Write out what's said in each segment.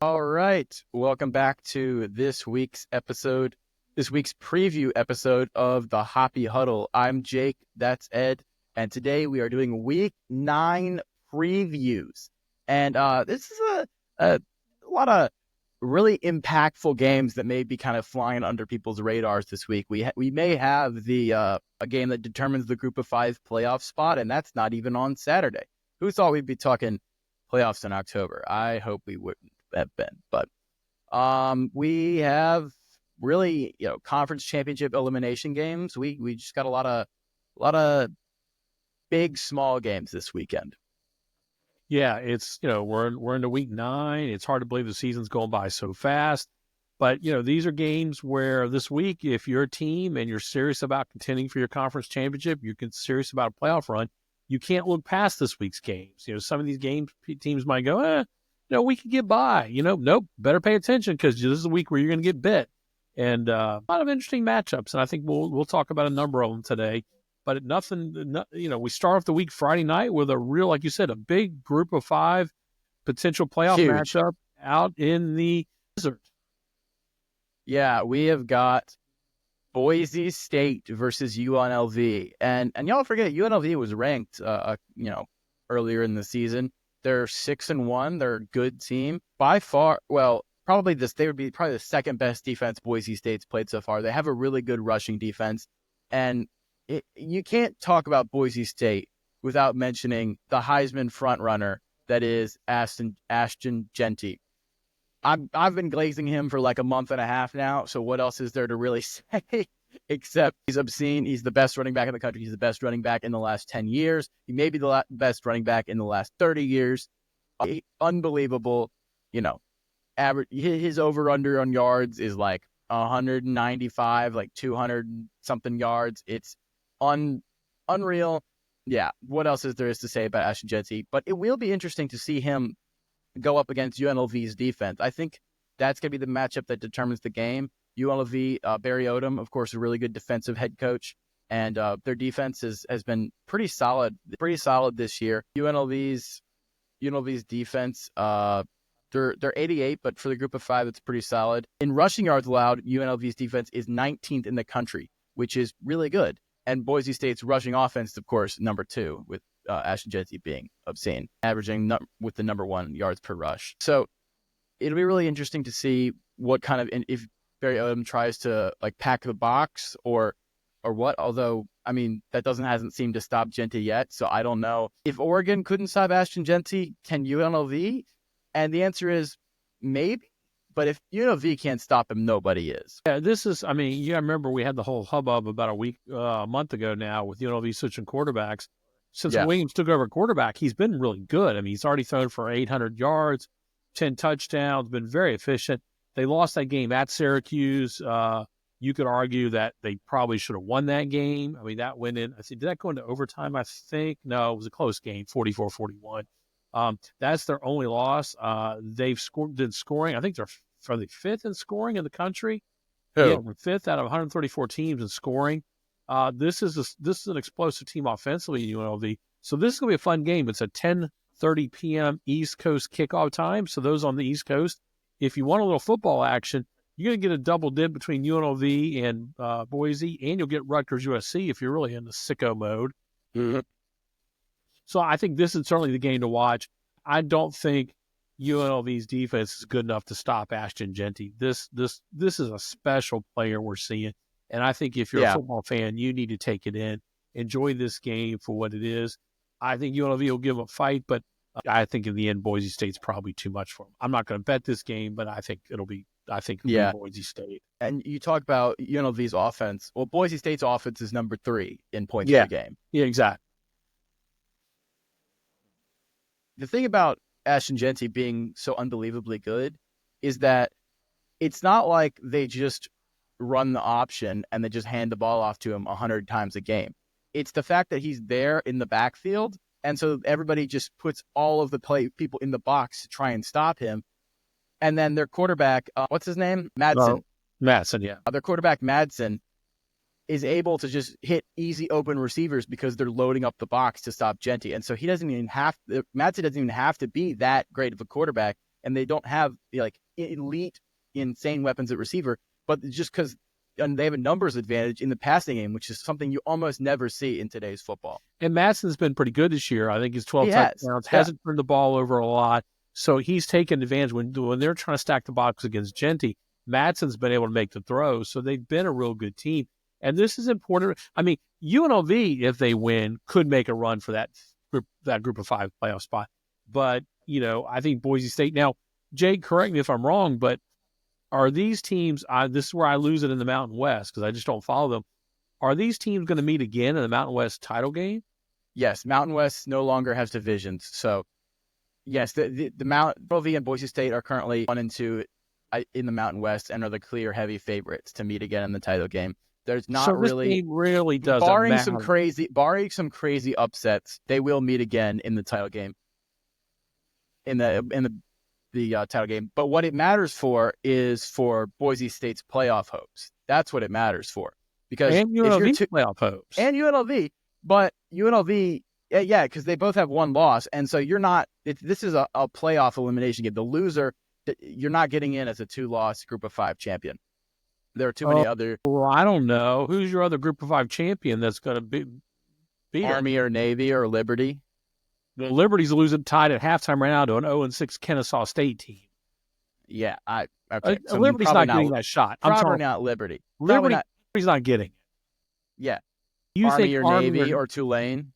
All right. Welcome back to this week's preview episode of the Hoppy Huddle. I'm Jake, that's Ed, and today we are doing week 9 previews. And this is a lot of really impactful games that may be kind of flying under people's radars this week. We may have a game that determines the group of 5 playoff spot, and that's not even on Saturday. Who thought we'd be talking playoffs in October? I hope we wouldn't have been, but we have really conference championship elimination games. We just got a lot of big small games this weekend. Yeah, it's we're into week 9. It's hard to believe the season's going by so fast, but these are games where this week, if you're a team and you're serious about contending for your conference championship, you're serious about a playoff run, you can't look past this week's games. Some of these games teams might go, we can get by. Nope, better pay attention because this is a week where you're going to get bit. And a lot of interesting matchups, and I think we'll talk about a number of them today. But we start off the week Friday night with a real, like you said, a big group of 5 potential playoff matchup out in the desert. Yeah, we have got Boise State versus UNLV, and y'all forget UNLV was ranked, earlier in the season. They're 6-1. They're a good team by far. Well, they would be probably the second best defense Boise State's played so far. They have a really good rushing defense, and you can't talk about Boise State without mentioning the Heisman frontrunner that is Ashton Jeanty. I've been glazing him for like a month and a half now, so what else is there to really say except he's obscene. He's the best running back in the country. He's the best running back in the last 10 years. He may be the best running back in the last 30 years. Unbelievable, average. His over-under on yards is like 195, like 200-something yards. It's unreal. Yeah, what else is there to say about Ashton Jeanty? But it will be interesting to see him go up against UNLV's defense. I think that's going to be the matchup that determines the game. UNLV, Barry Odom, of course, a really good defensive head coach, and their defense has been pretty solid this year. UNLV's defense, they're 88, but for the group of 5, it's pretty solid. In rushing yards allowed, UNLV's defense is 19th in the country, which is really good. And Boise State's rushing offense, of course, number 2, with Ashton Jeanty being obscene, averaging with the number 1 yards per rush. So it'll be really interesting to see what kind of, if Barry Odom tries to pack the box or what. Although, that hasn't seemed to stop Jeanty yet. So I don't know if Oregon couldn't stop Ashton Jeanty, can UNLV? And the answer is maybe. But if UNLV can't stop him, nobody is. Yeah, this is, I remember we had the whole hubbub about a month ago now with UNLV switching quarterbacks. Since Williams took over quarterback, he's been really good. He's already thrown for 800 yards, 10 touchdowns, been very efficient. They lost that game at Syracuse. You could argue that they probably should have won that game. That went in. Did that go into overtime? I think. No, it was a close game, 44-41. That's their only loss. They've did scoring. I think they're the 5th in scoring in the country. Who? Yeah, 5th out of 134 teams in scoring. This is an explosive team offensively, UNLV. So this is going to be a fun game. It's a 10:30 p.m. East Coast kickoff time. So those on the East Coast, if you want a little football action, you're going to get a double dip between UNLV and Boise, and you'll get Rutgers USC if you're really in the sicko mode. Mm-hmm. So I think this is certainly the game to watch. I don't think UNLV's defense is good enough to stop Ashton Jeanty. This is a special player we're seeing. And I think if you're a football fan, you need to take it in. Enjoy this game for what it is. I think UNLV will give a fight, but I think in the end, Boise State's probably too much for them. I'm not going to bet this game, but I think it'll be Boise State. And you talk about UNLV's offense. Well, Boise State's offense is number 3 in points per game. Yeah, exactly. The thing about Ashton Jeanty being so unbelievably good is that it's not like they just run the option and they just hand the ball off to him 100 times a game. It's the fact that he's there in the backfield, and so everybody just puts all of the people in the box to try and stop him. And then their quarterback, what's his name? Madsen. Madsen, yeah. Their quarterback, Madsen, is able to just hit easy open receivers because they're loading up the box to stop Jeanty. And so Madsen doesn't even have to be that great of a quarterback and they don't have like elite, insane weapons at receiver, but just because they have a numbers advantage in the passing game, which is something you almost never see in today's football. And Matson's been pretty good this year. I think he's 12 touchdowns, hasn't turned the ball over a lot. So he's taken advantage when they're trying to stack the box against Jeanty. Matson's been able to make the throws, so they've been a real good team. And this is important. I mean, UNLV, if they win, could make a run for that group of 5 playoff spot. But, I think Boise State. Now, Jake, correct me if I'm wrong, but are these teams, this is where I lose it in the Mountain West because I just don't follow them. Are these teams going to meet again in the Mountain West title game? Yes, Mountain West no longer has divisions. So, yes, the UNLV and Boise State are currently 1 and 2 in the Mountain West and are the clear heavy favorites to meet again in the title game. There's not this game really doesn't barring matter. barring some crazy upsets, they will meet again in the title game. In the title game. But what it matters for is for Boise State's playoff hopes. That's what it matters for. Because and UNLV's playoff hopes. And UNLV. But UNLV, because they both have 1 loss. And so this is a playoff elimination game. The loser, you're not getting in as a 2-loss group of 5 champion. There are too many other. Well, I don't know. Who's your other group of 5 champion that's going to beat Army or Navy or Liberty? The Liberty's losing tied at halftime right now to an 0-6 Kennesaw State team. Yeah, okay. So Liberty's not getting that shot. Probably not Liberty. Liberty's not getting it. Yeah. You Army think or Navy or Tulane?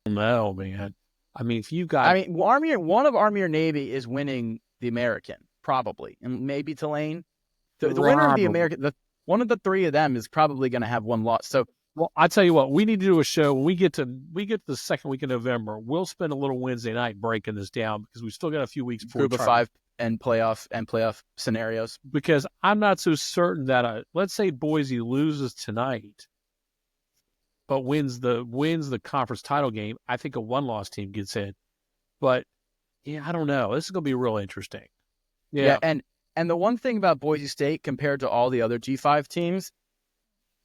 No, man. I mean, if you got... I mean, one of Army or Navy is winning the American, probably. And maybe Tulane. The winner of the American, one of the 3 of them is probably going to have 1 loss. So, well, I tell you what, we need to do a show when we get to the second week in November. We'll spend a little Wednesday night breaking this down because we still got a few weeks before group of 5 and playoff scenarios. Because I'm not so certain that let's say Boise loses tonight, but wins the conference title game. I think a 1-loss team gets in, but I don't know. This is going to be real interesting. Yeah, and the one thing about Boise State compared to all the other G5 teams,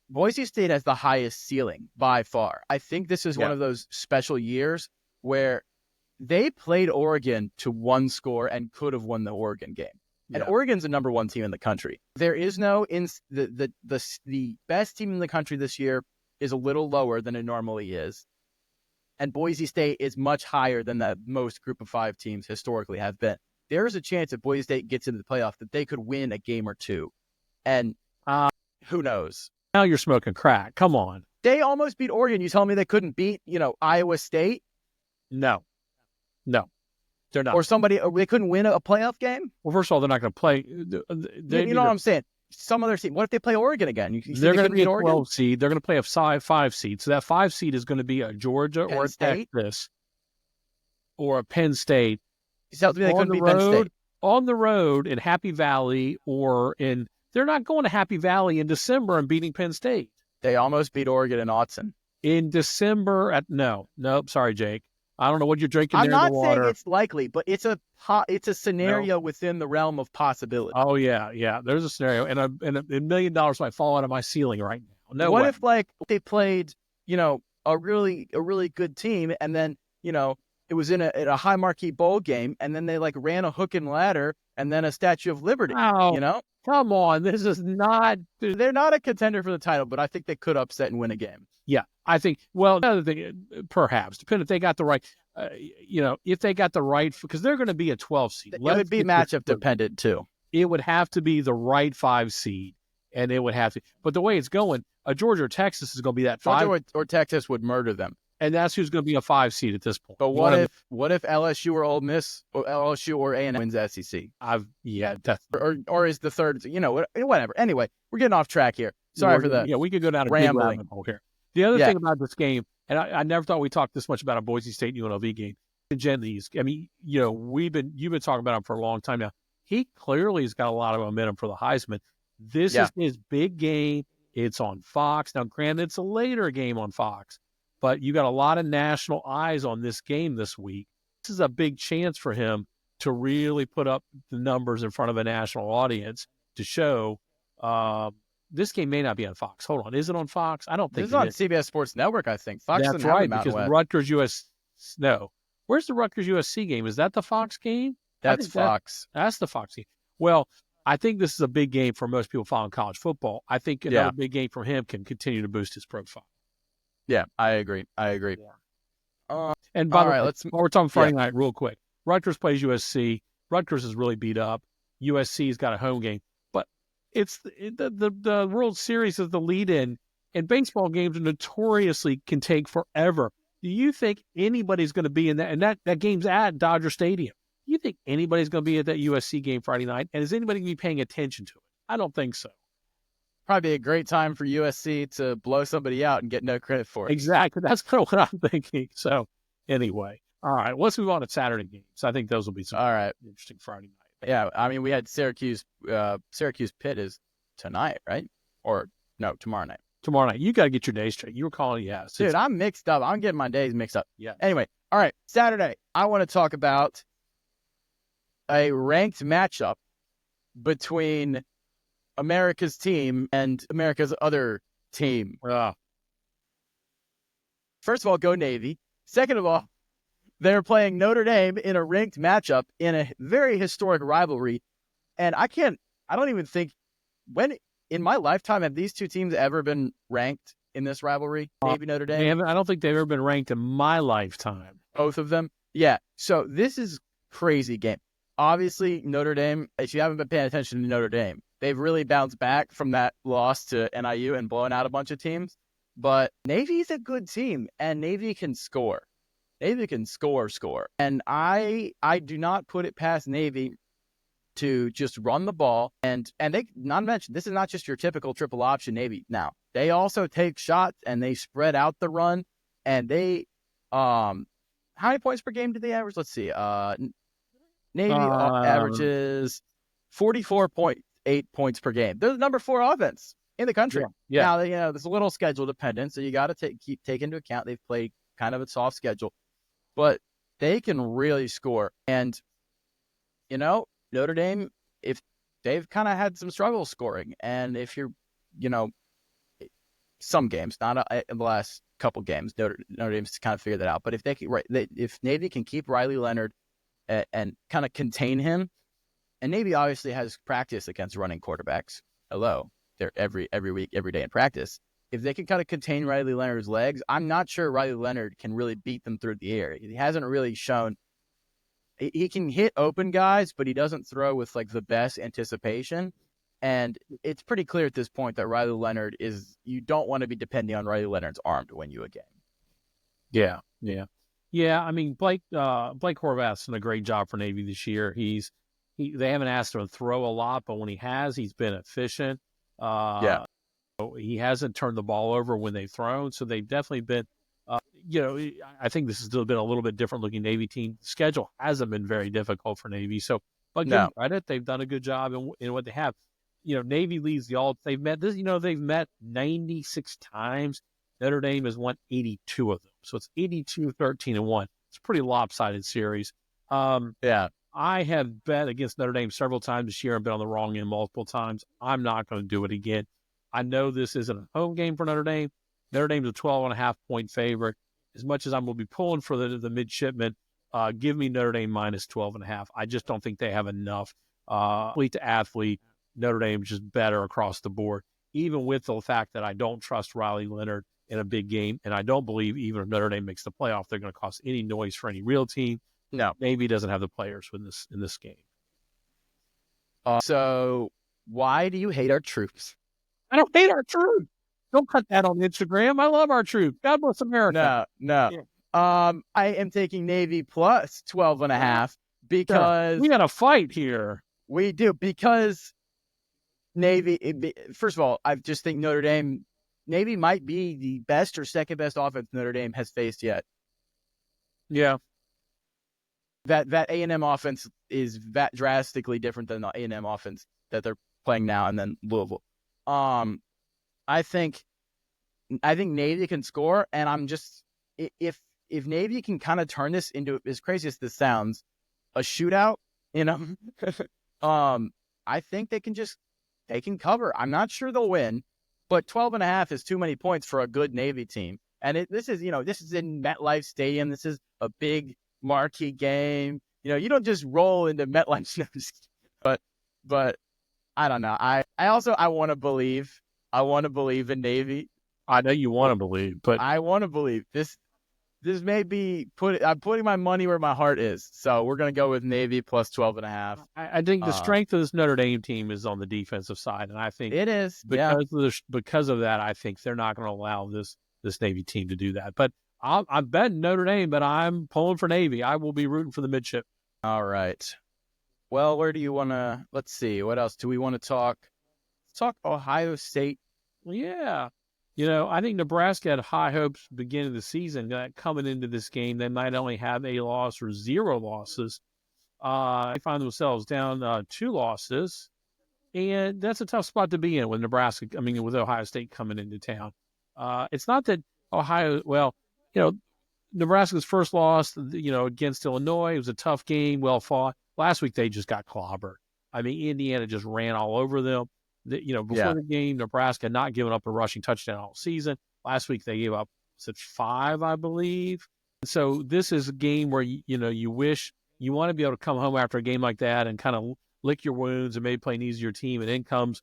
Boise State has the highest ceiling by far. I think this is one of those special years where they played Oregon to 1 score and could have won the Oregon game. And Oregon's the number 1 team in the country. There is the best team in the country this year is a little lower than it normally is. And Boise State is much higher than the most group of 5 teams historically have been. There is a chance if Boise State gets into the playoff that they could win a game or 2. And who knows? Now you're smoking crack. Come on. They almost beat Oregon. You telling me they couldn't beat, Iowa State? No, they're not. Or they couldn't win a playoff game? Well, first of all, they're not going to play. You know what I'm saying? Some other team. What if they play Oregon again? They're going to be a 12 seed. They're going to play a 5 seed. So that 5 seed is going to be a Georgia or a Texas or a Penn State. They couldn't beat Penn State. On the road in Happy Valley they're not going to Happy Valley in December and beating Penn State. They almost beat Oregon and Autzen. In December nope, sorry, Jake. I don't know what you're drinking there in the water. I'm not saying it's likely, but it's a scenario within the realm of possibility. Oh, yeah. There's a scenario, and $1 million might fall out of my ceiling right now. No what way. if they played, a really good team, and then, it was in a high marquee bowl game, and then they ran a hook and ladder and then a Statue of Liberty. Oh, come on. This is not. They're not a contender for the title, but I think they could upset and win a game. Yeah, I think. Well, another thing, perhaps, depending if they got the right, if they got the right, because they're going to be a 12 seed. It would be matchup dependent too. It would have to be the right 5 seed, and it would have to. But the way it's going, a Georgia or Texas is going to be that 5. Georgia or Texas would murder them. And that's who's going to be a 5 seed at this point. But what if LSU or Ole Miss or LSU or A&M wins the SEC? Or is the third? Whatever. Anyway, we're getting off track here. Sorry for that. Yeah, we could go down a big rabbit hole here. The other thing about this game, and I never thought we talked this much about a Boise State UNLV game. Jeanty's. I mean, you've been talking about him for a long time now. He clearly has got a lot of momentum for the Heisman. This is his big game. It's on Fox. Now, granted, it's a later game on Fox. But you got a lot of national eyes on this game this week. This is a big chance for him to really put up the numbers in front of a national audience to show this game may not be on Fox. Hold on. Is it on Fox? I don't think it is. It's on CBS Sports Network, I think. Fox That's right, because Rutgers USC. No. Where's the Rutgers USC game? Is that the Fox game? I That's think Fox. that's the Foxy. Well, I think this is a big game for most people following college football. I think another Yeah. big game for him can continue to boost his profile. Yeah, I agree. Yeah. And by All the right, way, let's. while we're talking Yeah. Friday night, real quick, Rutgers plays USC. Rutgers is really beat up. USC's got a home game, but it's the World Series is the lead-in, and baseball games notoriously can take forever. Do you think anybody's going to be in that? And that game's at Dodger Stadium. Do you think anybody's going to be at that USC game Friday night? And is anybody going to be paying attention to it? I don't think so. Probably a great time for USC to blow somebody out and get no credit for it. Exactly. That's kind of what I'm thinking. So, anyway, all right, let's move on to Saturday games. I think those will be some All right. interesting Friday night. Yeah, I mean, we had Syracuse. Syracuse Pitt is tonight, right? Or no, tomorrow night. Tomorrow night, you got to get your days straight. You were calling, yes. Dude, I'm mixed up. I'm getting my days mixed up. Yeah. Anyway, all right, Saturday, I want to talk about a ranked matchup between America's team and America's other team. First of all, go Navy. Second of all, they're playing Notre Dame in a ranked matchup in a very historic rivalry. And I don't even think in my lifetime, have these two teams ever been ranked in this rivalry? Navy, Notre Dame? I don't think they've ever been ranked in my lifetime. Both of them? Yeah. So this is crazy game. Obviously, Notre Dame, if you haven't been paying attention to Notre Dame, they've really bounced back from that loss to NIU and blowing out a bunch of teams. But Navy's a good team, and Navy can score. Navy can score. And I do not put it past Navy to just run the ball. And they not mentioned, this is not just your typical triple option Navy. Now, they also take shots, and they spread out the run. And they, how many points per game do they average? Let's see. Navy averages 44.8 points per game. They're the number 4 offense in the country. Yeah. Now, there's a little schedule dependent, so you got to take into account they've played kind of a soft schedule, but they can really score. And, Notre Dame, if they've kind of had some trouble scoring, and if you're, some games, not in the last couple games, Notre Dame's kind of figured that out. But if if Navy can keep Riley Leonard and kind of contain him, and Navy obviously has practice against running quarterbacks. Hello, they're every week, every day in practice. If they can kind of contain Riley Leonard's legs, I'm not sure Riley Leonard can really beat them through the air. He hasn't really shown. He can hit open guys, but he doesn't throw with like the best anticipation. And it's pretty clear at this point that Riley Leonard you don't want to be depending on Riley Leonard's arm to win you a game. Yeah. I mean, Blake Horvath's done a great job for Navy this year. They haven't asked him to throw a lot, but when he has, he's been efficient. He hasn't turned the ball over when they've thrown, so they've definitely been. I think this has still been a little bit different looking Navy team. The schedule hasn't been very difficult for Navy, so but give them credit, they've done a good job in what they have. Navy leads the all. They've met this. They've met 96 times. Notre Dame has won 82 of them, so it's 82-13-1. It's a pretty lopsided series. I have bet against Notre Dame several times this year and been on the wrong end multiple times. I'm not going to do it again. I know this isn't a home game for Notre Dame. Notre Dame's a 12.5-point favorite. As much as I'm going to be pulling for the midshipmen, give me Notre Dame minus 12.5. I just don't think they have enough. Athlete to athlete, Notre Dame's just better across the board, even with the fact that I don't trust Riley Leonard in a big game, and I don't believe even if Notre Dame makes the playoff, they're going to cause any noise for any real team. No. Navy doesn't have the players in this game. So why do you hate our troops? I don't hate our troops. Don't cut that on Instagram. I love our troops. God bless America. No. Yeah. I am taking Navy plus 12.5 because we got a fight here. We do, because Navy, first of all, I just think Navy might be the best or second best offense Notre Dame has faced yet. Yeah. That A&M offense is that drastically different than the A&M offense that they're playing now, and then Louisville. I think Navy can score, and I'm just if Navy can kind of turn this into, as crazy as this sounds, a shootout, I think they can cover. I'm not sure they'll win, but 12.5 is too many points for a good Navy team. And this is in MetLife Stadium. This is a big marquee game. You don't just roll into MetLife. but I don't know. I want to believe. I want to believe in Navy. I know you want to believe, but I want to believe this. This may be I'm putting my money where my heart is. So we're gonna go with Navy plus 12.5. I think the strength of this Notre Dame team is on the defensive side, and I think it is because of that, I think they're not going to allow this Navy team to do that. But I'm betting Notre Dame, but I'm pulling for Navy. I will be rooting for the midship. All right. Well, where do you want to? Let's see. What else do we want to talk? Let's talk Ohio State. Yeah. I think Nebraska had high hopes beginning of the season. Coming into this game, they might only have a loss or 0 losses. They find themselves down 2 losses, and that's a tough spot to be in with with Ohio State coming into town. It's not that Nebraska's first loss, against Illinois, it was a tough game, well fought. Last week, they just got clobbered. Indiana just ran all over them. Before the game, Nebraska not giving up a rushing touchdown all season. Last week, they gave up 5, I believe. And so this is a game where, you wish you want to be able to come home after a game like that and kind of lick your wounds and maybe play an easier team. And in comes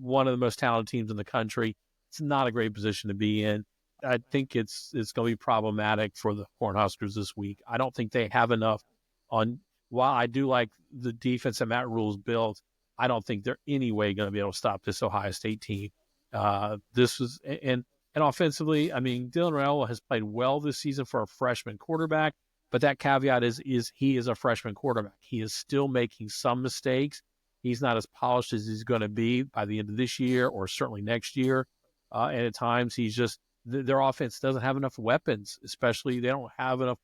one of the most talented teams in the country. It's not a great position to be in. I think it's going to be problematic for the Cornhuskers this week. I don't think they have enough on. While I do like the defense that Matt Rule's built, I don't think they're any way going to be able to stop this Ohio State team. This was and offensively, Dylan Raiola has played well this season for a freshman quarterback, but that caveat is he is a freshman quarterback. He is still making some mistakes. He's not as polished as he's going to be by the end of this year or certainly next year. And at times, he's just their offense doesn't have enough weapons, especially they don't have enough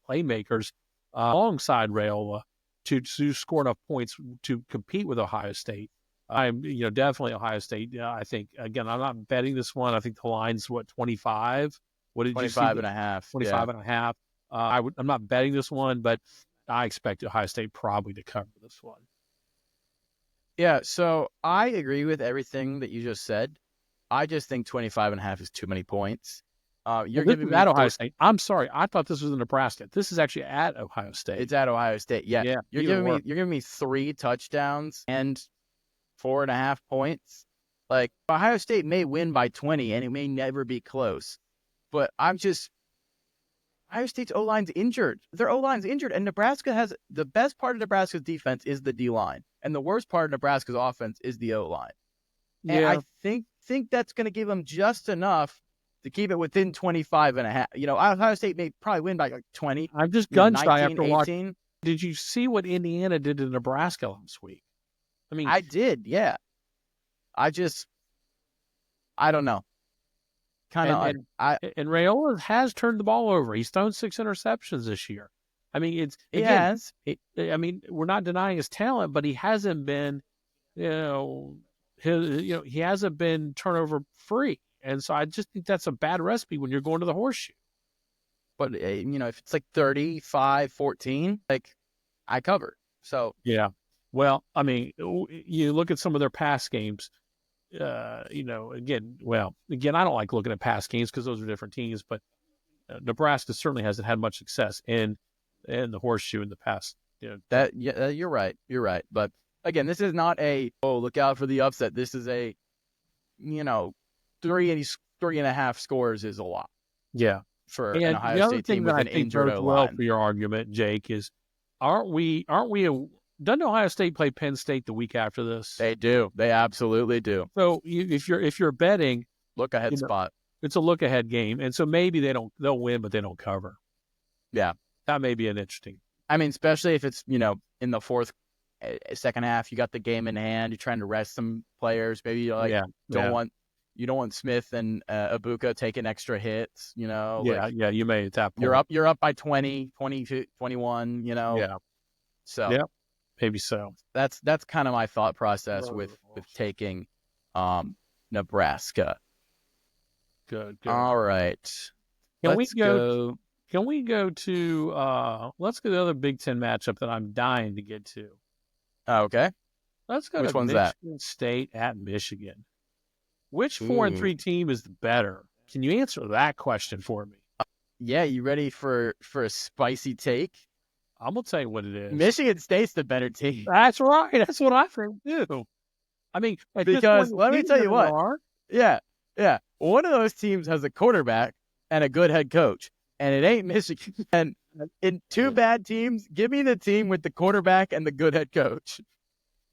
playmakers alongside Raiola to score enough points to compete with Ohio State. I'm, definitely Ohio State. I think, again, I'm not betting this one. I think the line's 25? What did 25 you see? and a half. 25 and a half. I'm not betting this one, but I expect Ohio State probably to cover this one. Yeah, so I agree with everything that you just said. I just think 25 and a half is too many points. You're giving me at Ohio State. I'm sorry. I thought this was in Nebraska. This is actually at Ohio State. It's at Ohio State. Yeah. You're giving me 3 touchdowns and 4.5 points. Like, Ohio State may win by 20 and it may never be close. But Ohio State's O-line's injured. Their O-line's injured, and Nebraska has the best part of Nebraska's defense is the D-line, and the worst part of Nebraska's offense is the O-line. And I think that's going to give them just enough to keep it within 25 and a half. Ohio State may probably win by like 20. I'm just gun shy after watching. Did you see what Indiana did to Nebraska last week? I did, yeah. I don't know. And Raiola has turned the ball over. He's thrown 6 interceptions this year. He has. We're not denying his talent, but he hasn't been, he hasn't been turnover free. And so I just think that's a bad recipe when you're going to the horseshoe. But, if it's like 35-14, like, I cover. So. Yeah. Well, you look at some of their past games, again, I don't like looking at past games because those are different teams, but Nebraska certainly hasn't had much success in the horseshoe in the past. You're right. You're right. But again, this is not look out for the upset. This is 3.5 scores is a lot. Yeah. For an Ohio State team with an injured O-line. Well for your argument, Jake, is doesn't Ohio State play Penn State the week after this? They do. They absolutely do. So if you're betting, look ahead spot. It's a look ahead game, and so maybe they'll win, but they don't cover. Yeah, that may be an interesting. Especially if it's in the second half, you got the game in hand. You're trying to rest some players. Maybe you don't want Smith and Ibuka taking extra hits. You may at that point. You're up by 20, 21. Yeah. So yeah. Maybe so. That's kind of my thought process with taking Nebraska. Good. All right. Can we go to let's go to the other Big Ten matchup that I'm dying to get to. Okay. Let's go Which to one's Michigan that? State at Michigan. Which 4-3 team is the better? Can you answer that question for me? Yeah, you ready for a spicy take? I'm gonna tell you what it is. Michigan State's the better team. That's right. That's what I think too. I mean, at this Because point, let me tell you what. are. Yeah. One of those teams has a quarterback and a good head coach, and it ain't Michigan. And in two bad teams, give me the team with the quarterback and the good head coach.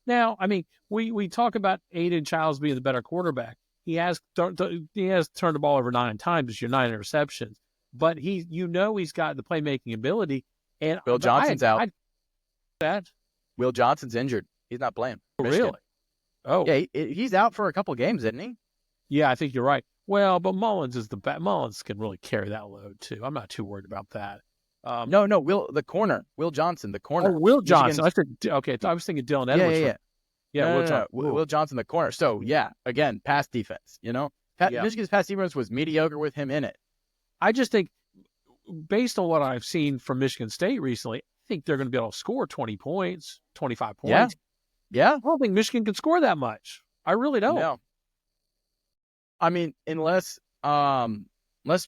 Now, I mean, we talk about Aiden Childs being the better quarterback. He has turned the ball over 9 times this year, 9 interceptions. But he's got the playmaking ability. And Will Johnson's out. That Will Johnson's injured. He's not playing. Really? Oh, yeah. He's out for a couple games, isn't he? Yeah, I think you're right. Well, but Mullins is Mullins can really carry that load too. I'm not too worried about that. No, Will Johnson, the corner. Oh, Will Johnson. I was thinking Dylan Edwards. Will Johnson, the corner. So yeah, again, pass defense. Michigan's pass defense was mediocre with him in it. I just think, based on what I've seen from Michigan State recently, I think they're going to be able to score 20 points, 25 points. Yeah. I don't think Michigan can score that much. I really don't. No. I mean, unless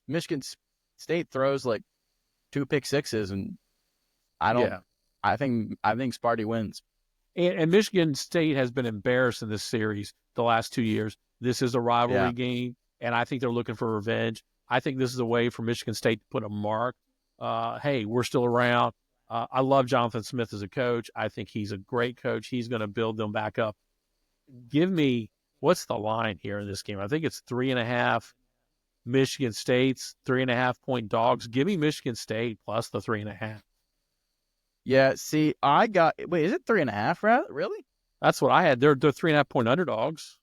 Michigan State throws like 2 pick sixes, and I think Sparty wins. And Michigan State has been embarrassed in this series the last 2 years. This is a rivalry game, and I think they're looking for revenge. I think this is a way for Michigan State to put a mark. Hey, we're still around. I love Jonathan Smith as a coach. I think he's a great coach. He's going to build them back up. Give me, what's the line here in this game? I think it's 3.5. Michigan State's 3.5-point dogs. Give me Michigan State plus the 3.5. Yeah, see, wait, is it 3.5? Really? That's what I had. They're 3.5-point underdogs.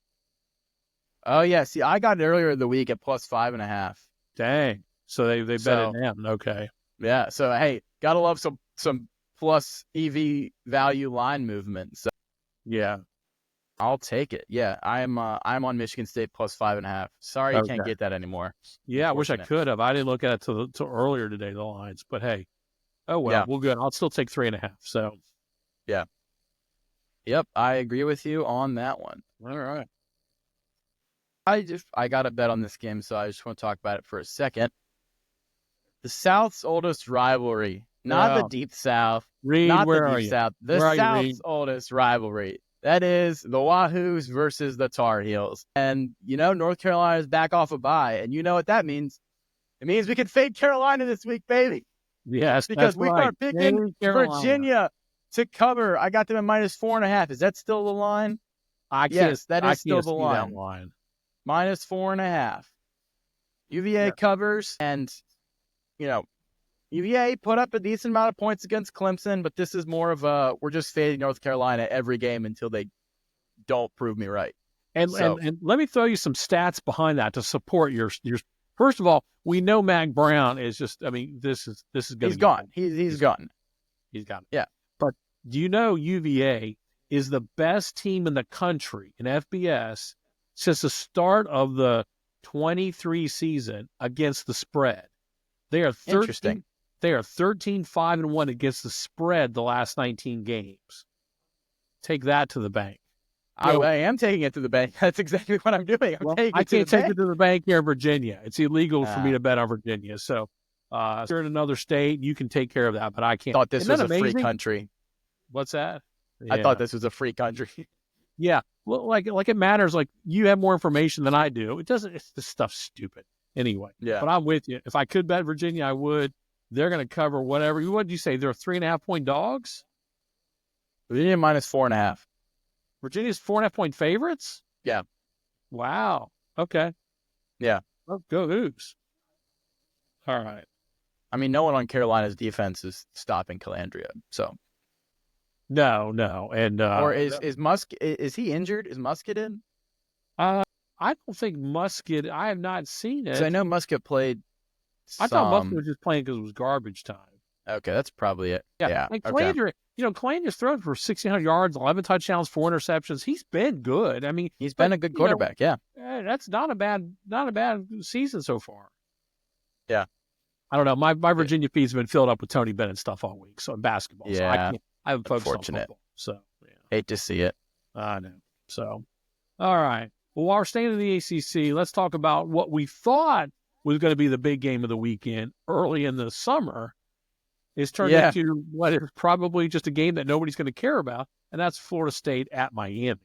Oh yeah, see, I got it earlier in the week at plus 5.5. Dang. So they bet it down. Okay. Yeah. So hey, gotta love some plus EV value line movement. So yeah, I'll take it. Yeah, I'm on Michigan State plus 5.5. Sorry, you can't get that anymore. Yeah, I wish I could have. I didn't look at it till earlier today, the lines. But hey, oh well, we'll go. I'll still take 3.5. So yeah. Yep, I agree with you on that one. All right. I got a bet on this game, so I just want to talk about it for a second. The South's oldest rivalry, not the Deep South, Reed, not where the are Deep you? South, the South's oldest rivalry. That is the Wahoos versus the Tar Heels. And, North Carolina is back off a bye, and you know what that means. It means we can fade Carolina this week, baby. Yes, because we are picking Virginia to cover. I got them at minus 4.5. Is that still the line? Yes, that is still the line. Minus 4.5. UVA covers, and UVA put up a decent amount of points against Clemson, but this is more of we're just fading North Carolina every game until they don't prove me right. And let me throw you some stats behind that to support your. First of all, we know Mac Brown is just. I mean, this is going to. He's gone. He's gone. He's gone. Yeah. But do you know UVA is the best team in the country in FBS since the start of the 23 season against the spread? They are 13. Interesting. They are 13-5-1 against the spread the last 19 games. Take that to the bank. I am taking it to the bank. That's exactly what I'm doing. I can't take it to the bank here in Virginia. It's illegal for me to bet on Virginia. So if you're in another state, you can take care of that, but I can't. I thought this was a free country. What's that? Yeah. I thought this was a free country. Yeah. Well, like it matters. Like you have more information than I do. It doesn't. This stuff's stupid. Anyway. Yeah. But I'm with you. If I could bet Virginia, I would. They're going to cover whatever. What did you say? They're 3.5-point dogs? Virginia minus 4.5. Virginia's 4.5-point favorites? Yeah. Wow. Okay. Yeah. Well, go Hoops. All right. I mean, no one on Carolina's defense is stopping Calandria. So. No. And or is Musk? Is he injured? Is Musket in? I don't think Musket. I have not seen it. Because I know Musket played. I thought Musket was just playing because it was garbage time. Okay, that's probably it. Yeah. Like Calandria, Calandria's thrown for 1,600 yards, 11 touchdowns, 4 interceptions. He's been good. I mean, he's been a good quarterback. That's not a bad season so far. Yeah. I don't know. My Virginia feed's been filled up with Tony Bennett stuff all week. So in basketball, so I haven't focused on football. So hate to see it. I know. So, all right. Well, while we're staying in the ACC, let's talk about what we thought was going to be the big game of the weekend early in the summer. is turned Yeah. into what is probably just a game that nobody's going to care about, and that's Florida State at Miami.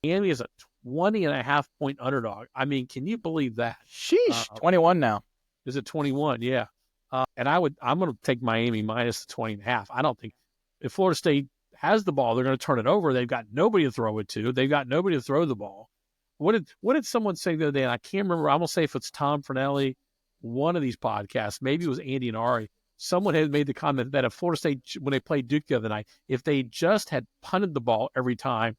Miami is a 20.5-point underdog. I mean, can you believe that? Sheesh. 21 now. Is it 21? Yeah. And I'm going to take Miami minus the 20.5. I don't think if Florida State has the ball, they're going to turn it over. They've got nobody to throw it to. They've got nobody to throw the ball. What did someone say the other day? And I can't remember. I'm going to say if it's Tom Fernelli, one of these podcasts, maybe it was Andy and Ari. Someone had made the comment that if Florida State, when they played Duke the other night, if they just had punted the ball every time,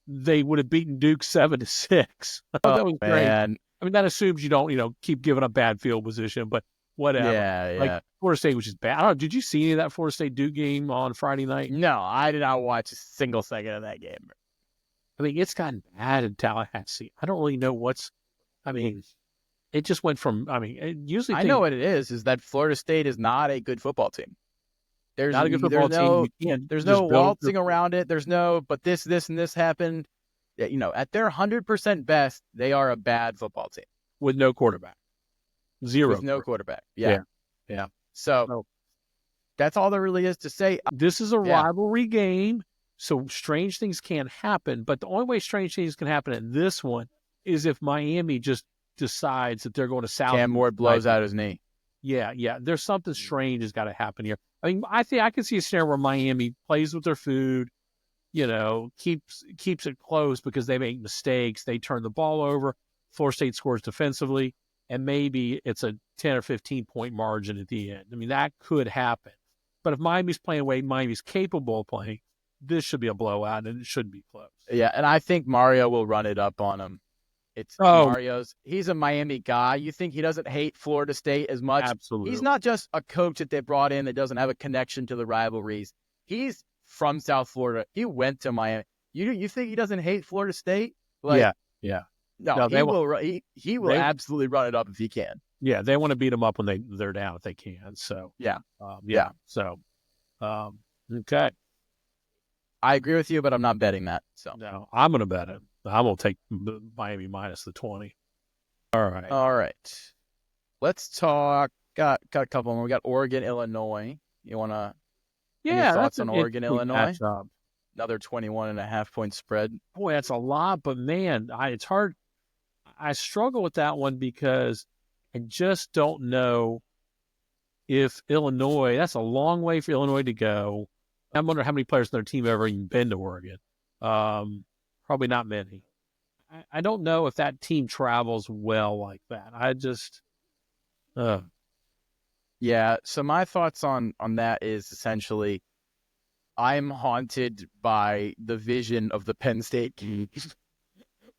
they would have beaten Duke 7-6. Oh, that was great. man. I mean, that assumes you don't, keep giving up bad field position, but whatever. Yeah. Like Florida State was just bad. I don't know. Did you see any of that Florida State Duke game on Friday night? No, I did not watch a single second of that game. I mean, it's gotten bad in Tallahassee. I don't really know it just went from, usually I know what it is that Florida State is not a good football team. There's not a good football team. There's no waltzing around it. There's no, but this, and this happened. At their 100% best, they are a bad football team. With no quarterback. Zero. With no quarterback. Yeah. Yeah. So that's all there really is to say. This is a rivalry game, so strange things can happen. But the only way strange things can happen in this one is if Miami just decides that they're going to South. Cam Ward blows out his knee. Yeah. There's something strange has got to happen here. I mean, I think I can see a scenario where Miami plays with their food, keeps it close because they make mistakes. They turn the ball over. Florida State scores defensively, and maybe it's a 10 or 15-point margin at the end. I mean, that could happen. But if Miami's playing the way Miami's capable of playing, this should be a blowout, and it should be close. Yeah, and I think Mario will run it up on him. He's a Miami guy. You think he doesn't hate Florida State as much? Absolutely. He's not just a coach that they brought in that doesn't have a connection to the rivalries. He's from South Florida. He went to Miami. You think he doesn't hate Florida State? Yeah. No, he will absolutely run it up if he can. Yeah, they want to beat them up when they're down if they can. So yeah. So, okay. I agree with you, but I'm not betting that. So no, I'm going to bet it. I'm going to take Miami minus the 20. All right. Let's talk. Got a couple more. We got Oregon, Illinois. You want to? Yeah. Thoughts on Oregon, Illinois? Matchup. Another 21.5-point spread. Boy, that's a lot, but man, it's hard. I struggle with that one because I just don't know if Illinois, that's a long way for Illinois to go. I wonder how many players on their team have ever even been to Oregon. Probably not many. I don't know if that team travels well like that. I just, Yeah, so my thoughts on that is essentially I'm haunted by the vision of the Penn State game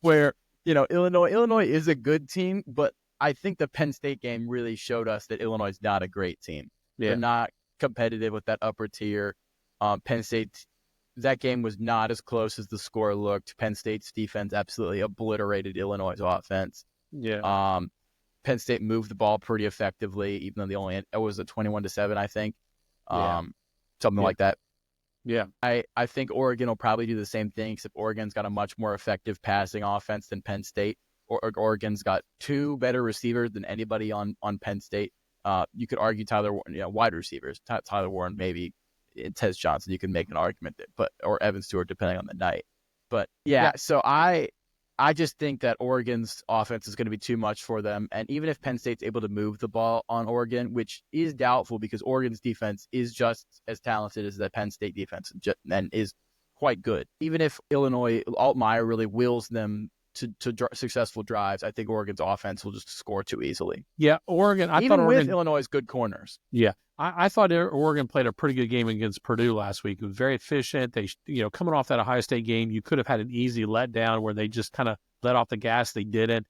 where, Illinois is a good team, but I think the Penn State game really showed us that Illinois is not a great team. Yeah. They're not competitive with that upper tier. Penn State, that game was not as close as the score looked. Penn State's defense absolutely obliterated Illinois' offense. Yeah. Penn State moved the ball pretty effectively, even though it was a 21-7, I think. Something like that. Yeah. I think Oregon will probably do the same thing, except Oregon's got a much more effective passing offense than Penn State. Oregon's got two better receivers than anybody on Penn State. You could argue Tyler Warren, wide receivers. Tyler Warren, maybe Tez Johnson. You can make an argument or Evan Stewart, depending on the night. But so I just think that Oregon's offense is going to be too much for them. And even if Penn State's able to move the ball on Oregon, which is doubtful because Oregon's defense is just as talented as the Penn State defense and is quite good. Even if Illinois, Altmaier really wills them to successful drives, I think Oregon's offense will just score too easily. Yeah, Oregon. I even thought with Illinois' good corners. Yeah, I thought Oregon played a pretty good game against Purdue last week. It was very efficient. They, coming off that Ohio State game, you could have had an easy letdown where they just kind of let off the gas. They didn't.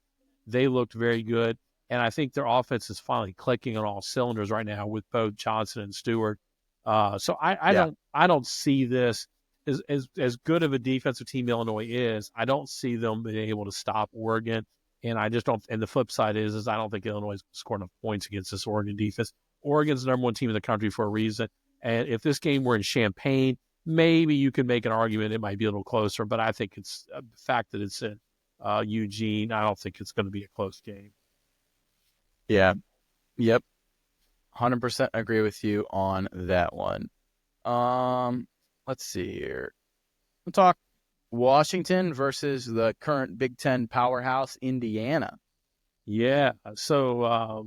They looked very good, and I think their offense is finally clicking on all cylinders right now with both Johnson and Stewart. So I don't see this as good of a defensive team Illinois is. I don't see them being able to stop Oregon, and I just don't. And the flip side is I don't think Illinois is scoring enough points against this Oregon defense. Oregon's the number one team in the country for a reason. And if this game were in Champaign, maybe you could make an argument it might be a little closer. But I think it's the fact that it's in Eugene. I don't think it's going to be a close game. Yeah. Yep. 100% agree with you on that one. Let's see here. We'll talk Washington versus the current Big Ten powerhouse, Indiana. Yeah. So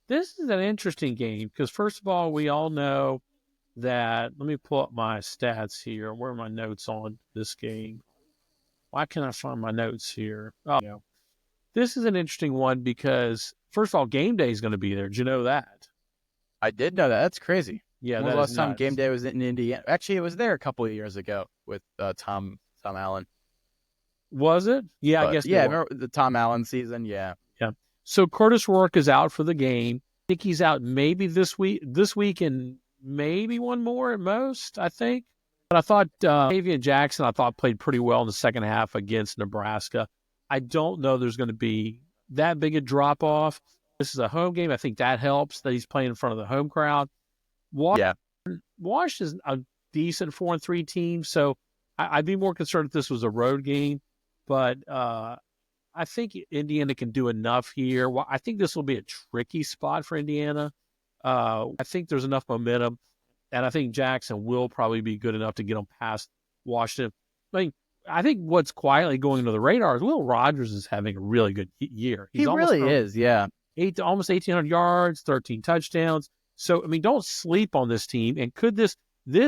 this is an interesting game because, first of all, we all know that. Let me pull up my stats here. Where are my notes on this game? Why can't I find my notes here? Oh, yeah. This is an interesting one because, first of all, game day is going to be there. Did you know that? I did know that. That's crazy. Yeah, When was that the is last time game nuts. day was in Indiana? Actually, it was there a couple of years ago with Tom Allen. Was it? Yeah, I But guess it yeah, was. remember the Tom Allen season? Yeah. Yeah. So Curtis Rourke is out for the game. I think he's out maybe this week and maybe one more at most, I think. But I thought Tavian Jackson, I thought played pretty well in the second half against Nebraska. I don't know there's going to be that big a drop off. This is a home game. I think that helps that he's playing in front of the home crowd. Yeah. Washington's a decent 4-3 team, so I'd be more concerned if this was a road game. But I think Indiana can do enough here. Well, I think this will be a tricky spot for Indiana. I think there's enough momentum, and I think Jackson will probably be good enough to get them past Washington. I think what's quietly going under the radar is Will Rogers is having a really good year. He He's almost really is. Yeah. almost 1,800 yards, 13 touchdowns. So, I mean, don't sleep on this team. And could this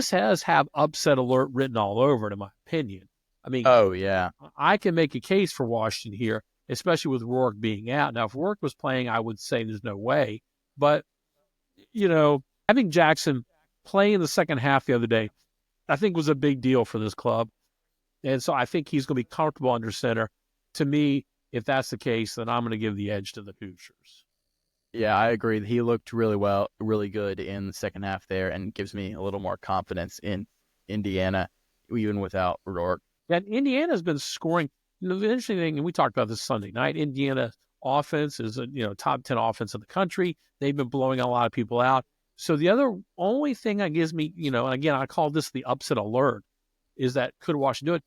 has have upset alert written all over it, in my opinion. I mean, Oh, yeah. I can make a case for Washington here, especially with Rourke being out. Now, if Rourke was playing, I would say there's no way. But, having Jackson play in the second half the other day, I think was a big deal for this club. And so I think he's going to be comfortable under center. To me, if that's the case, then I'm going to give the edge to the Hoosiers. Yeah, I agree. He looked really good in the second half there, and gives me a little more confidence in Indiana, even without Rourke. And Indiana's been scoring. The interesting thing, and we talked about this Sunday night, Indiana offense is a top 10 offense in the country. They've been blowing a lot of people out. So the only thing that gives me, and again, I call this the upset alert, is that could Washington do it?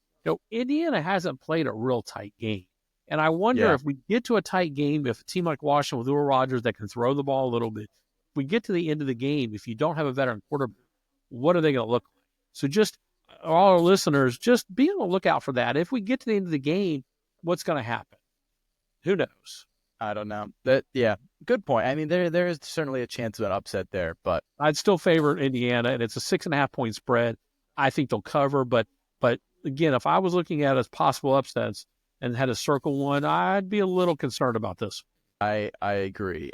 Indiana hasn't played a real tight game. And I wonder if we get to a tight game, if a team like Washington with Will Rogers that can throw the ball a little bit, if we get to the end of the game, if you don't have a veteran quarterback, what are they going to look like? So just all our listeners, just be on the lookout for that. If we get to the end of the game, what's going to happen? Who knows? I don't know. Good point. I mean, there is certainly a chance of an upset there, but I'd still favor Indiana, and it's a 6.5 point spread. I think they'll cover, but again, if I was looking at it as possible upsets and had to circle one, I'd be a little concerned about this. I agree.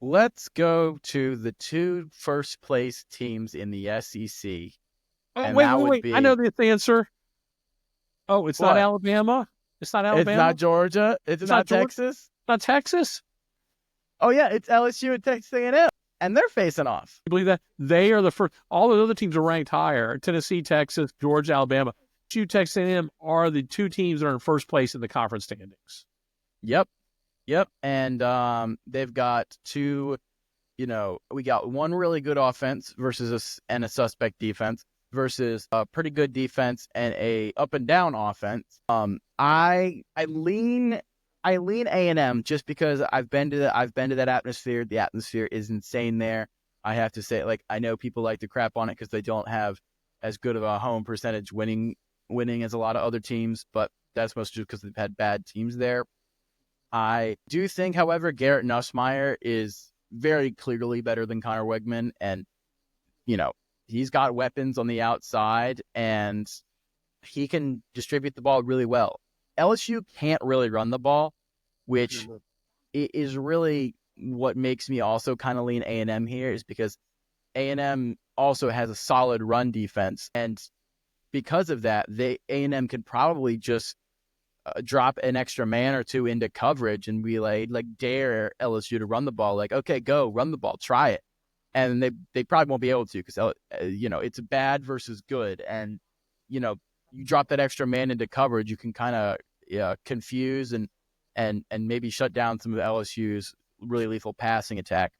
Let's go to the two first place teams in the SEC. Oh, wait. I know the answer. Oh, it's not Alabama? It's not Alabama? It's not Georgia? It's not Texas? Not Texas? Oh, yeah, it's LSU and Texas A&M, and they're facing off. You believe that? They are the first. All the other teams are ranked higher. Tennessee, Texas, Georgia, Alabama. LSU, Texas A&M are the two teams that are in first place in the conference standings. Yep. And they've got two, we got one really good offense versus a suspect defense versus a pretty good defense and a up and down offense. I lean A&M just because I've been to that atmosphere. The atmosphere is insane there. I have to say, I know people like to crap on it because they don't have as good of a home percentage winning as a lot of other teams, but that's mostly just because they've had bad teams there. I do think, however, Garrett Nussmeier is very clearly better than Connor Wegman, and he's got weapons on the outside and he can distribute the ball really well. LSU can't really run the ball, which is really what makes me also kind of lean A&M here, is because A&M also has a solid run defense, and because of that, A&M could probably just drop an extra man or two into coverage and be dare LSU to run the ball. Okay, go run the ball, try it. And they probably won't be able to because, it's bad versus good. And, you drop that extra man into coverage, you can kind of confuse and maybe shut down some of LSU's really lethal passing attack.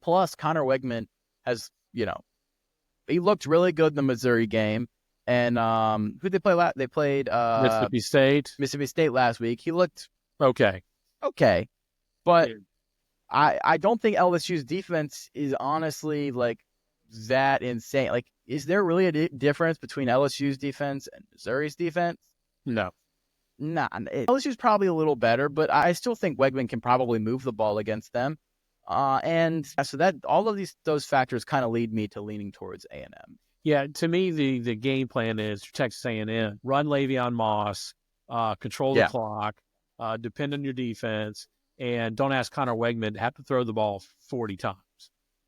Plus, Connor Wegman has, he looked really good in the Missouri game. And who did they play last? They played Mississippi State last week. He looked okay. but I don't think LSU's defense is honestly like that insane. Like, is there really a difference between LSU's defense and Missouri's defense? No. Nah, LSU's probably a little better, but I still think Wegman can probably move the ball against them. And so that all of those factors kind of lead me to leaning towards A&M. Yeah, to me, the game plan is for Texas A&M, run Le'Veon Moss, control the clock, depend on your defense, and don't ask Connor Wegman to have to throw the ball 40 times.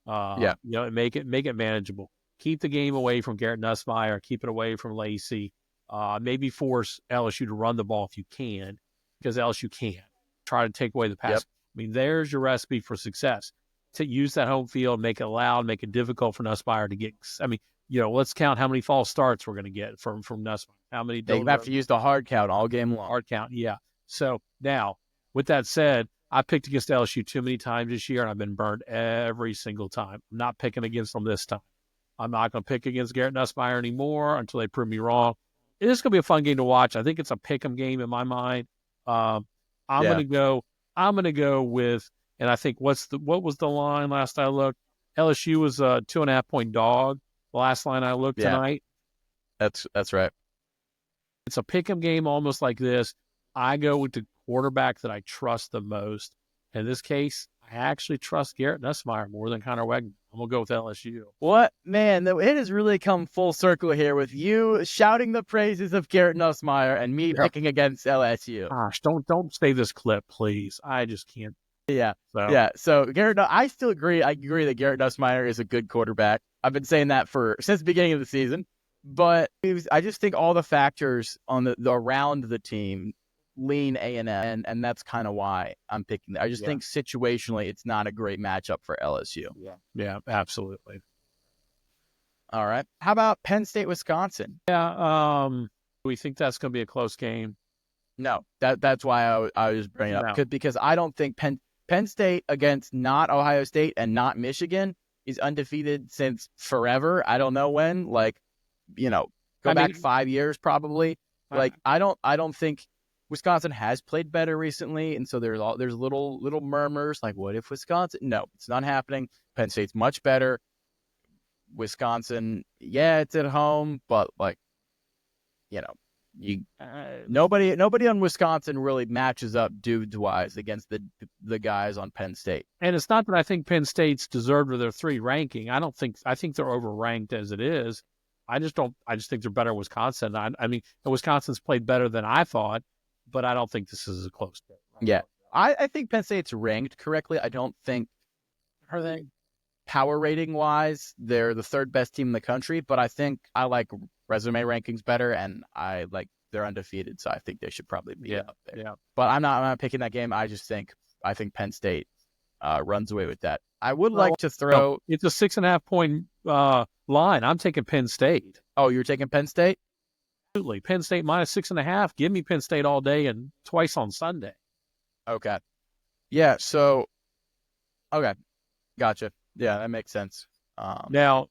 And make it manageable. Keep the game away from Garrett Nussmeier, keep it away from Lacey. Maybe force LSU to run the ball if you can, because LSU can. Try to take away the pass. Yep. I mean, there's your recipe for success. To use that home field, make it loud, make it difficult for Nussmeier to get. I mean, let's count how many false starts we're going to get from Nussmeier. How many? They have to use the hard count all game long. Hard count, yeah. So now, with that said, I picked against LSU too many times this year, and I've been burned every single time. I'm not picking against them this time. I'm not going to pick against Garrett Nussmeier anymore until they prove me wrong. It is going to be a fun game to watch. I think it's a pick'em game in my mind. I'm going to go with, and I think what was the line last I looked? LSU was a 2.5-point dog. The last line I looked tonight. That's right. It's a pick'em game almost like this. I go with the quarterback that I trust the most. In this case, I actually trust Garrett Nussmeier more than Connor Wegman. I'm going to go with LSU. What? Man, it has really come full circle here with you shouting the praises of Garrett Nussmeier and me picking against LSU. Gosh, don't save this clip, please. I just can't. Yeah. So Garrett, I still agree. I agree that Garrett Nussmeier is a good quarterback. I've been saying that since the beginning of the season. But I just think all the factors on the around the team lean A&M, and that's kind of why I'm picking that. I just think situationally it's not a great matchup for LSU. Yeah, absolutely. All right. How about Penn State, Wisconsin? Yeah, we think that's going to be a close game. No, that's why I was bringing it up, because I don't think Penn State against not Ohio State and not Michigan is undefeated since forever. I don't know when, go back 5 years probably. I don't think Wisconsin has played better recently, and so there's little murmurs like, what if Wisconsin? No, it's not happening. Penn State's much better. Wisconsin, it's at home, but nobody on Wisconsin really matches up dudes-wise against the guys on Penn State. And it's not that I think Penn State's deserved of their 3 ranking. I think they're overranked as it is. I just think they're better than Wisconsin. I mean, Wisconsin's played better than I thought, but I don't think this is a close game. Yeah. I think Penn State's ranked correctly. I don't think, are they power rating wise, they're the 3rd best team in the country, but I think I like resume rankings better, and I like they're undefeated, so I think they should probably be up there. Yeah. But I'm not picking that game. I think Penn State runs away with that. I would like to throw. No, it's a 6.5-point line. I'm taking Penn State. Oh, you're taking Penn State? Absolutely. Penn State minus 6.5. Give me Penn State all day and twice on Sunday. Okay. Yeah. So. Okay. Gotcha. Yeah, that makes sense. Now,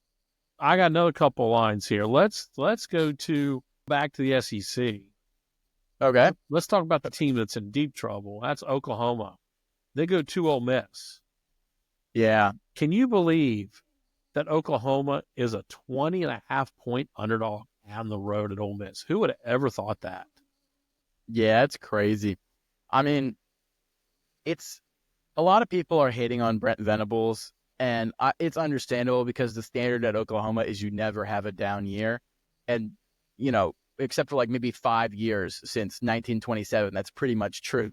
I got another couple lines here. Let's go back to the SEC. Okay. Let's talk about the team that's in deep trouble. That's Oklahoma. They go to Ole Miss. Yeah. Can you believe that Oklahoma is a 20.5-point underdog on the road at Ole Miss? Who would have ever thought that? Yeah, it's crazy. I mean, it's a lot of people are hating on Brent Venables, and it's understandable because the standard at Oklahoma is you never have a down year. And, except for maybe 5 years since 1927, that's pretty much true.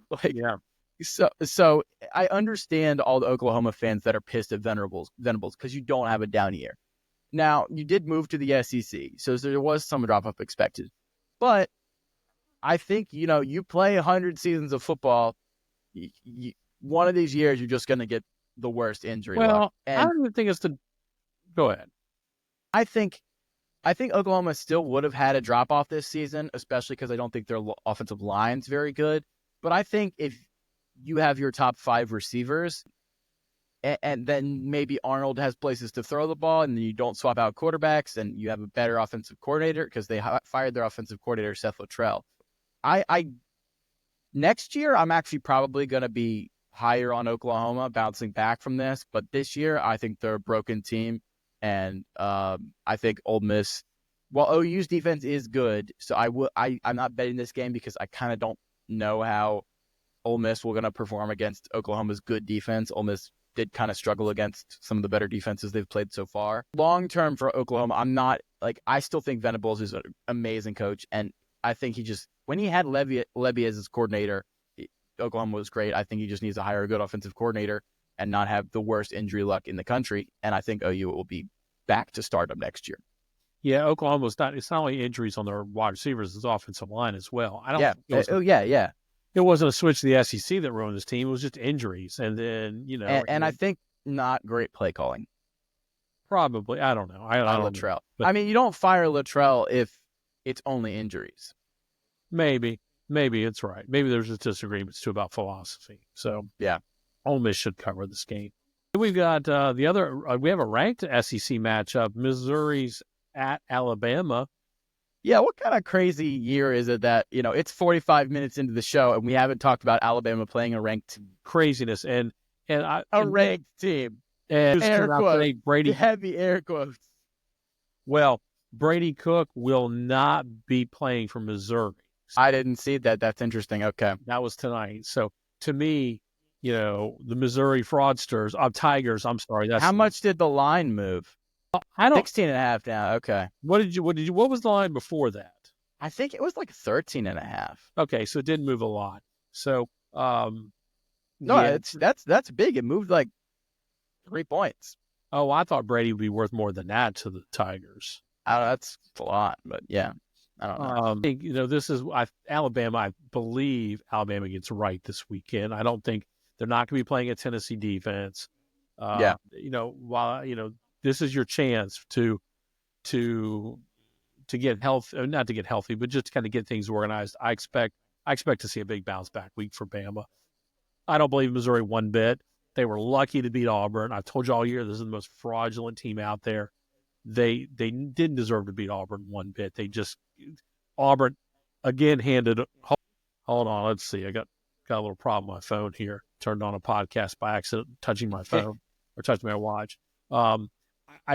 So I understand all the Oklahoma fans that are pissed at Venables because you don't have a down year. Now, you did move to the SEC, so there was some drop-off expected. But I think, you play 100 seasons of football, one of these years you're just going to get the worst injury. Well, I don't even think it's the – go ahead. I think Oklahoma still would have had a drop-off this season, especially because I don't think their offensive line's very good. But I think if you have your top 5 receivers and then maybe Arnold has places to throw the ball and then you don't swap out quarterbacks and you have a better offensive coordinator because they fired their offensive coordinator, Seth Luttrell. Next year, I'm actually probably going to be higher on Oklahoma bouncing back from this, but this year I think they're a broken team, and I think Ole Miss. Well, OU's defense is good, so I'm not betting this game because I kind of don't know how Ole Miss will going to perform against Oklahoma's good defense. Ole Miss did kind of struggle against some of the better defenses they've played so far. Long term for Oklahoma, I still think Venables is an amazing coach, and I think when he had Levy as his coordinator, Oklahoma was great. I think he just needs to hire a good offensive coordinator and not have the worst injury luck in the country, and I think OU will be back to stardom next year. Yeah, Oklahoma's not. It's not only injuries on their wide receivers; it's offensive line as well. I don't. Yeah. It wasn't a switch to the SEC that ruined this team. It was just injuries, and then and I think not great play calling. Probably, I don't know. I don't Luttrell. But, I mean, you don't fire Luttrell if it's only injuries. Maybe it's right. Maybe there's just disagreements too about philosophy. So yeah, Ole Miss should cover this game. We've got the other. We have a ranked SEC matchup: Missouri's at Alabama. Yeah, what kind of crazy year is it that, it's 45 minutes into the show and we haven't talked about Alabama playing a ranked team? Craziness and ranked team. And air quotes, Brady, heavy air quotes. Well, Brady Cook will not be playing for Missouri. I didn't see that. That's interesting. Okay. That was tonight. So to me, the Missouri fraudsters, Tigers, I'm sorry. How much did the line move? I don't 16.5 now. Okay. What was the line before that? I think it was like 13.5. Okay, so it didn't move a lot. So that's big. It moved like 3 points. Oh, I thought Brady would be worth more than that to the Tigers. That's a lot, but yeah. I don't know. This is Alabama. I believe Alabama gets right this weekend. I don't think they're not going to be playing a Tennessee defense. This is your chance to get healthy, not to get healthy, but just to kind of get things organized. I expect to see a big bounce back week for Bama. I don't believe Missouri one bit. They were lucky to beat Auburn. I've told you all year this is the most fraudulent team out there. They didn't deserve to beat Auburn one bit. Auburn again handed. Hold on, let's see. I got a little problem with my phone here. Turned on a podcast by accident, touching my phone or touching my watch. I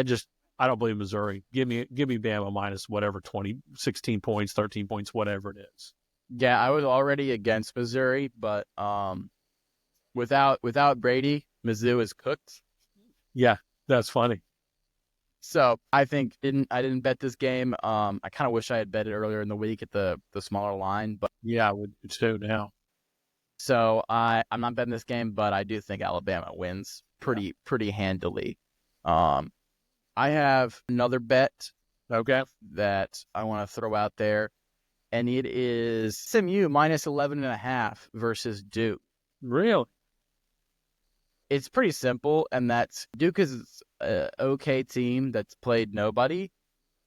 don't believe Missouri. Give me Bama minus whatever 20, 16 points, 13 points, whatever it is. Yeah, I was already against Missouri, but without Brady, Mizzou is cooked. Yeah, that's funny. So I think I didn't bet this game. I kind of wish I had bet it earlier in the week at the smaller line, but yeah, I would too now. So I'm not betting this game, but I do think Alabama wins pretty handily. I have another bet, that I want to throw out there, and it is SMU minus 11.5 versus Duke. Really? It's pretty simple, and that's Duke is an okay team that's played nobody,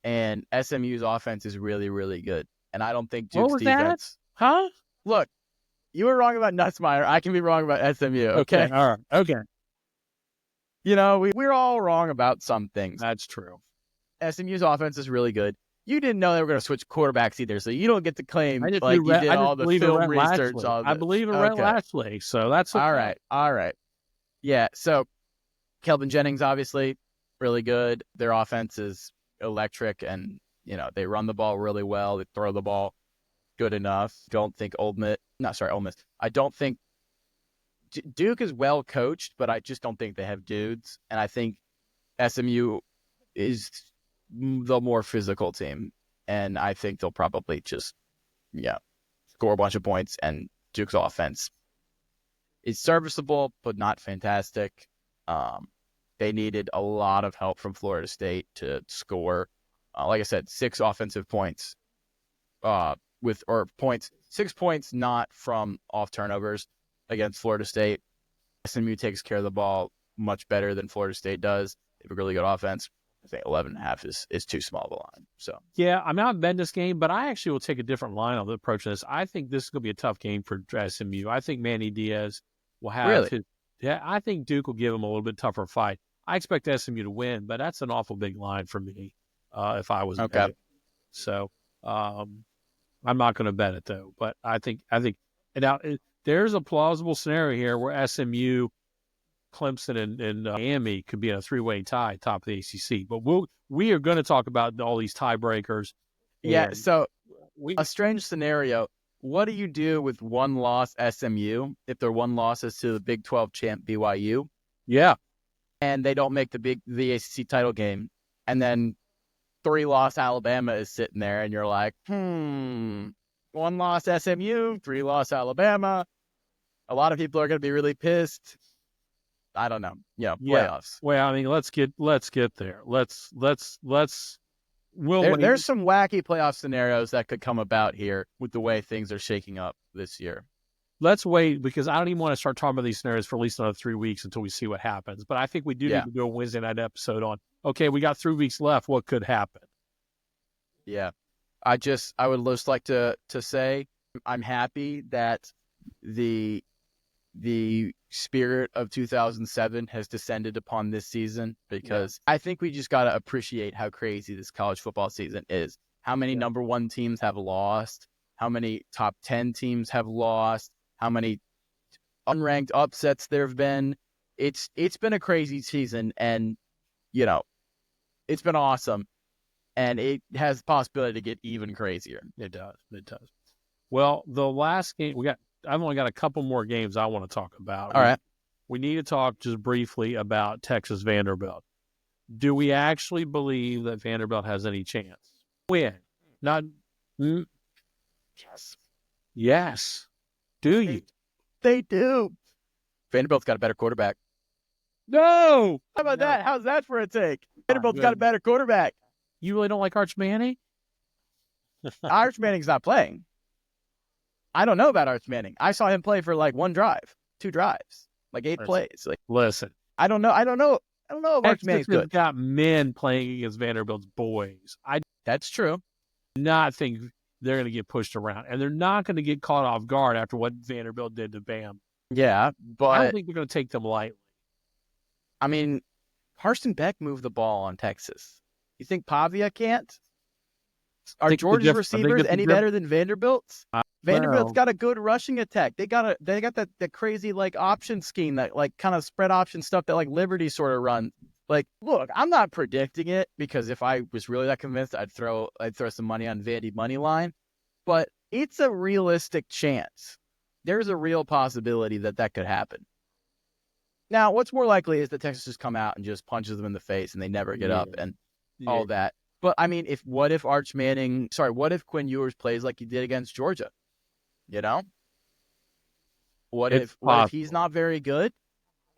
and SMU's offense is really, really good. And I don't think Duke's defense. That? Huh? Look, you were wrong about Nussmeier. I can be wrong about SMU. Okay. All right. Okay. We're all wrong about some things. That's true. SMU's offense is really good. You didn't know they were going to switch quarterbacks either, so you don't get to claim you did all the film research. I believe in Rhett Lashley, so that's okay. All right. Yeah, so Kelvin Jennings, obviously, really good. Their offense is electric, and, they run the ball really well. They throw the ball good enough. Don't think Ole Miss. I don't think Duke is well coached, but I just don't think they have dudes. And I think SMU is the more physical team. And I think they'll probably just, score a bunch of points. And Duke's offense is serviceable, but not fantastic. They needed a lot of help from Florida State to score. Like I said, 6 offensive points, 6 points not from off turnovers against Florida State. SMU takes care of the ball much better than Florida State does. They have a really good offense. I think 11.5 is too small of a line. So I'm not betting this game, but I actually will take a different line on the approach to this. I think this is going to be a tough game for SMU. I think Manny Diaz will have I think Duke will give him a little bit tougher fight. I expect SMU to win, but that's an awful big line for me if I was betting. So I'm not going to bet it though. But I think now there's a plausible scenario here where SMU, Clemson, and Miami could be in a three-way tie, top of the ACC. But we are going to talk about all these tiebreakers. Yeah, so we a strange scenario. What do you do with one loss SMU if their one loss is to the Big 12 champ BYU? Yeah. And they don't make the ACC title game, and then 3-loss Alabama is sitting there, and you're like, 1-loss SMU, 3-loss Alabama. A lot of people are going to be really pissed. I don't know. Yeah, playoffs. Well, I mean, let's get there. There's some wacky playoff scenarios that could come about here with the way things are shaking up this year. Let's wait, because I don't even want to start talking about these scenarios for at least another 3 weeks until we see what happens. But I think we do need to do a Wednesday night episode on, okay, we got 3 weeks left. What could happen? Yeah. I would just like to say I'm happy that the spirit of 2007 has descended upon this season, because I think we just got to appreciate how crazy this college football season is. How many number one teams have lost, how many top 10 teams have lost, how many unranked upsets there have been. It's been a crazy season, and, it's been awesome. And it has the possibility to get even crazier. It does. Well, the last game I've only got a couple more games I want to talk about. All right. We need to talk just briefly about Texas Vanderbilt. Do we actually believe that Vanderbilt has any chance? Win. Not. Yes. Yes. Do you? They do. Vanderbilt's got a better quarterback. No. How about that? How's that for a take? Vanderbilt's got a better quarterback. You really don't like Arch Manning? Arch Manning's not playing. I don't know about Arch Manning. I saw him play for like 1 drive, 2 drives, like 8 plays. Like, listen, I don't know if Arch Manning's good. Got men playing against Vanderbilt's boys. That's true. Not think they're going to get pushed around, and they're not going to get caught off guard after what Vanderbilt did to Bam. Yeah, but I don't think they're going to take them lightly. I mean, Carson Beck moved the ball on Texas. You think Pavia can't? Are Georgia's receivers any better than Vanderbilt's? Vanderbilt's got a good rushing attack. They got that crazy like option scheme, that like kind of spread option stuff that like Liberty sort of runs. Like, look, I'm not predicting it, because if I was really that convinced, I'd throw some money on Vandy money line. But it's a realistic chance. There's a real possibility that could happen. Now, what's more likely is that Texas just come out and just punches them in the face and they never get up and all that. But I mean, what if Quinn Ewers plays like he did against Georgia? What if he's not very good?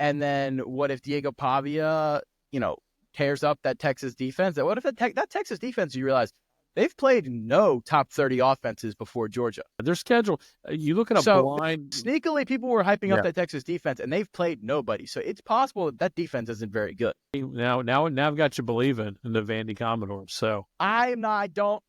And then what if Diego Pavia, tears up that Texas defense? What if that Texas defense, you realize they've played no top 30 offenses before Georgia. Their schedule, you look at blind. Sneakily, people were hyping up that Texas defense, and they've played nobody. So it's possible that defense isn't very good. Now I've got you believing in the Vandy Commodores. So I don't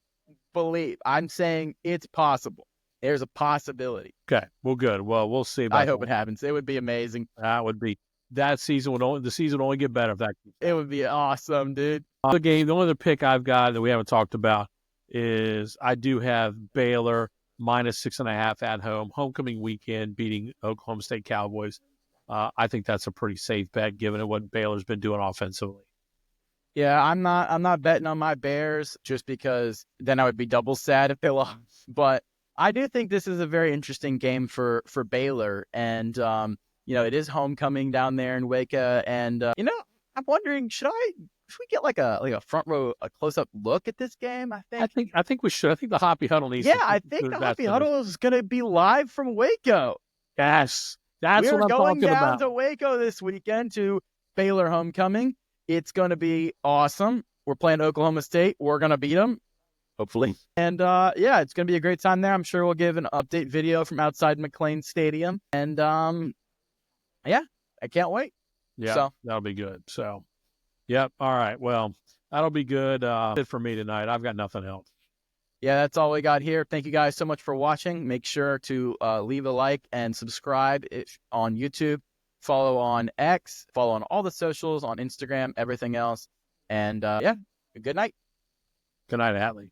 believe. I'm saying it's possible. There's a possibility. Okay. Well, good. Well, we'll see. I hope it happens. It would be amazing. The season would only get better if that. It would be awesome, dude. The only other pick I've got that we haven't talked about is I do have Baylor -6.5 at home, homecoming weekend, beating Oklahoma State Cowboys. I think that's a pretty safe bet given what Baylor's been doing offensively. Yeah, I'm not betting on my Bears, just because then I would be double sad if they lost. But I do think this is a very interesting game for Baylor, and it is homecoming down there in Waco, and I'm wondering, should we get like a front row, a close up look at this game? I think we should. I think the Hoppy Huddle needs. Yeah, I think the Hoppy Huddle is going to be live from Waco. Yes, that's what I'm talking about. We're going down to Waco this weekend to Baylor homecoming. It's going to be awesome. We're playing Oklahoma State. We're going to beat them, hopefully. And it's going to be a great time there. I'm sure we'll give an update video from outside McLean Stadium. And I can't wait. Yeah, so that'll be good. So. Yep. All right. Well, that'll be good. It for me tonight. I've got nothing else. Yeah, that's all we got here. Thank you guys so much for watching. Make sure to leave a like and subscribe on YouTube. Follow on X. Follow on all the socials, on Instagram, everything else. And good night. Good night, Atlee.